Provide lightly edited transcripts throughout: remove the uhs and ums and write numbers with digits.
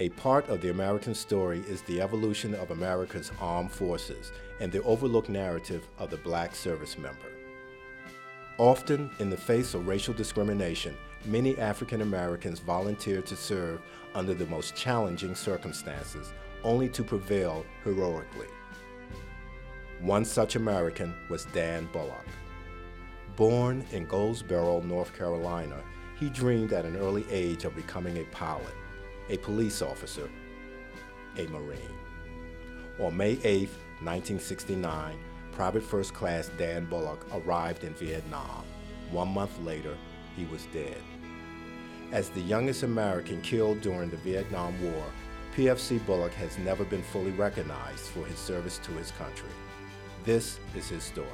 A part of the American story is the evolution of America's armed forces and the overlooked narrative of the black service member. Often, in the face of racial discrimination, many African Americans volunteered to serve under the most challenging circumstances, only to prevail heroically. One such American was Dan Bullock. Born in Goldsboro, North Carolina, he dreamed at an early age of becoming a pilot, a police officer, a Marine. On May 8, 1969, Private First Class Dan Bullock arrived in Vietnam. 1 month later, he was dead. As the youngest American killed during the Vietnam War, PFC Bullock has never been fully recognized for his service to his country. This is his story.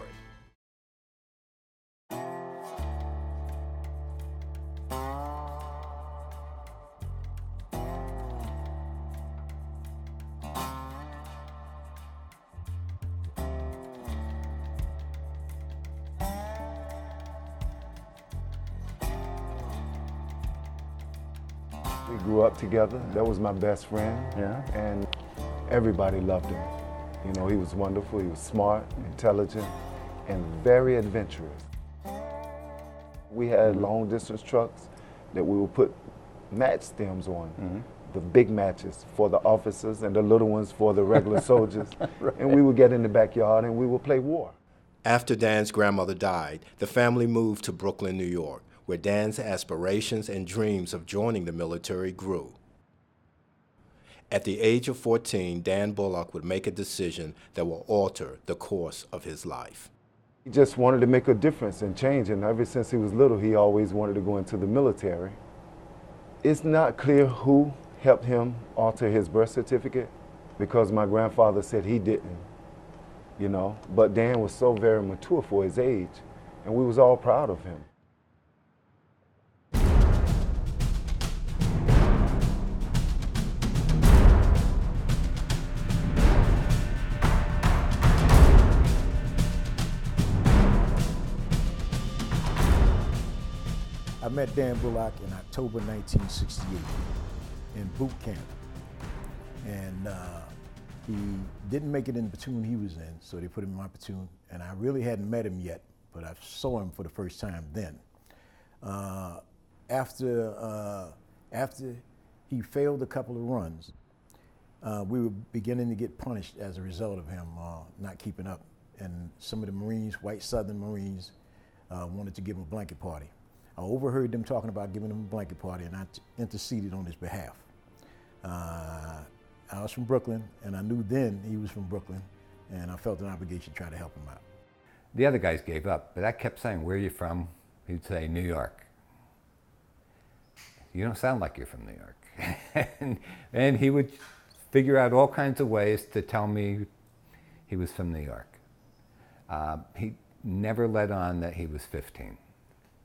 We grew up together. That was my best friend. Yeah. And everybody loved him. You know, he was wonderful. He was smart, intelligent, and very adventurous. We had long distance trucks that we would put match stems on. The big matches for the officers and the little ones for the regular soldiers. Right. And we would get in the backyard and we would play war. After Dan's grandmother died, the family moved to Brooklyn, New York, where Dan's aspirations and dreams of joining the military grew. At the age of 14, Dan Bullock would make a decision that will alter the course of his life. He just wanted to make a difference and change, and ever since he was little, he always wanted to go into the military. It's not clear who helped him alter his birth certificate, because my grandfather said he didn't, you know, but Dan was so very mature for his age, and we was all proud of him. I met Dan Bullock in October 1968 in boot camp. And he didn't make it in the platoon he was in, so they put him in my platoon. And I really hadn't met him yet, but I saw him for the first time then. After he failed a couple of runs, we were beginning to get punished as a result of him not keeping up. And some of the Marines, white Southern Marines, wanted to give him a blanket party. I overheard them talking about giving him a blanket party, and I interceded on his behalf. I was from Brooklyn, and I knew then he was from Brooklyn, and I felt an obligation to try to help him out. The other guys gave up, but I kept saying, "Where are you from?" He'd say, "New York." "You don't sound like you're from New York." and he would figure out all kinds of ways to tell me he was from New York. He never let on that he was 15.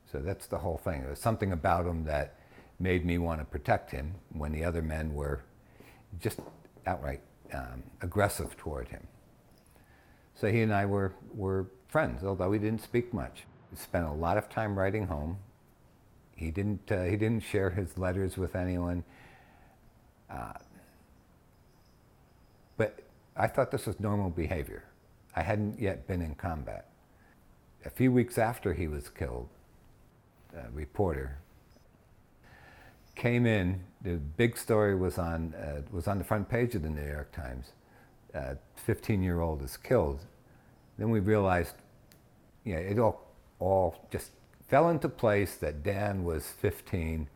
So that's the whole thing. There was something about him that made me want to protect him when the other men were just outright aggressive toward him. So he and I were friends, although we didn't speak much. We spent a lot of time writing home. He didn't share his letters with anyone. But I thought this was normal behavior. I hadn't yet been in combat. A few weeks after he was killed, a reporter came in. The big story was on the front page of the New York Times. 15-year-old is killed. Then we realized, it all just fell into place that Dan was 15.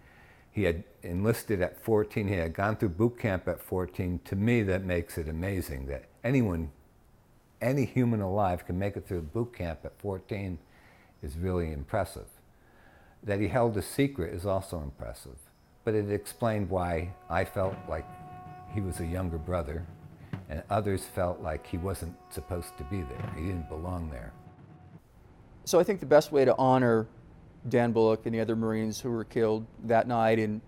He had enlisted at 14. He had gone through boot camp at 14. To me, that makes it amazing that any human alive can make it through boot camp at 14 is really impressive. That he held a secret is also impressive, but it explained why I felt like he was a younger brother and others felt like he wasn't supposed to be there. He didn't belong there. So I think the best way to honor Dan Bullock and the other Marines who were killed that night and,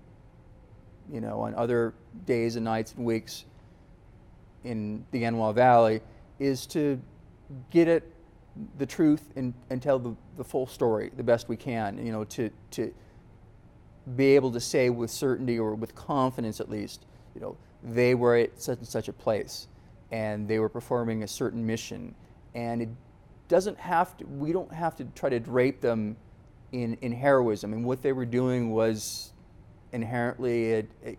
on other days and nights and weeks in the Anwar Valley is to get at the truth and tell the full story the best we can, to be able to say with certainty or with confidence at least you know, they were at such and such a place, and they were performing a certain mission, and it doesn't have to. We don't have to try to drape them in heroism. And what they were doing was inherently a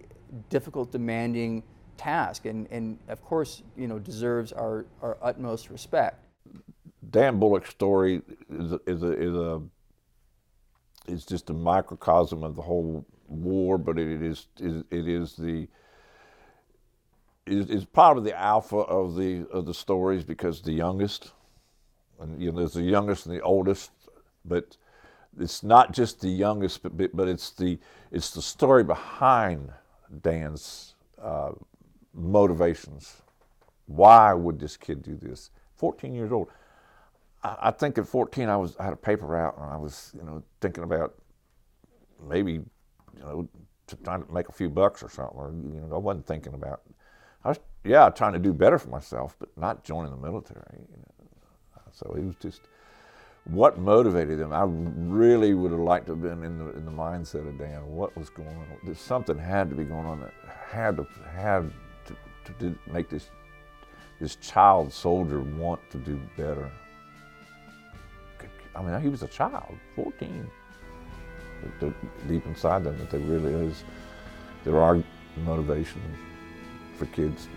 difficult, demanding task, and of course, you know, deserves our utmost respect. Dan Bullock's story is just a microcosm of the whole war, but it is probably the alpha of the stories, because the youngest, and you know, there's the youngest and the oldest, but it's not just the youngest, but it's the story behind Dan's motivations. Why would this kid do this? 14 years old. I think at 14 I had a paper route, and I was, you know, thinking about maybe, you know, trying to make a few bucks or something. Or, you know, I wasn't thinking about. I was, yeah, trying to do better for myself, but not joining the military. You know. So it was just what motivated him. I really would have liked to have been in the mindset of Dan. What was going on? There's something had to be going on that had to make this child soldier want to do better. I mean, he was a child, 14. Deep inside them, that there are motivation for kids.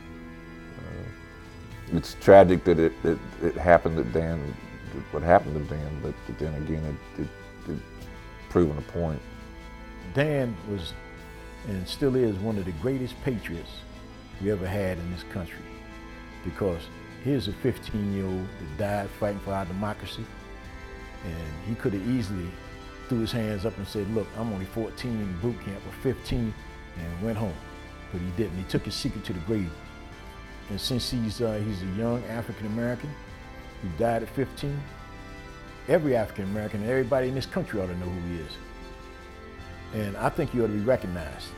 It's tragic that it happened to Dan, what happened to Dan, but then again, it's proven a point. Dan was, and still is, one of the greatest patriots we ever had in this country, because here's a 15-year-old that died fighting for our democracy, and he could have easily threw his hands up and said, look, I'm only 14 in boot camp, or 15, and went home. But he didn't. He took his secret to the grave. And since he's a young African-American who died at 15, every African-American and everybody in this country ought to know who he is. And I think he ought to be recognized.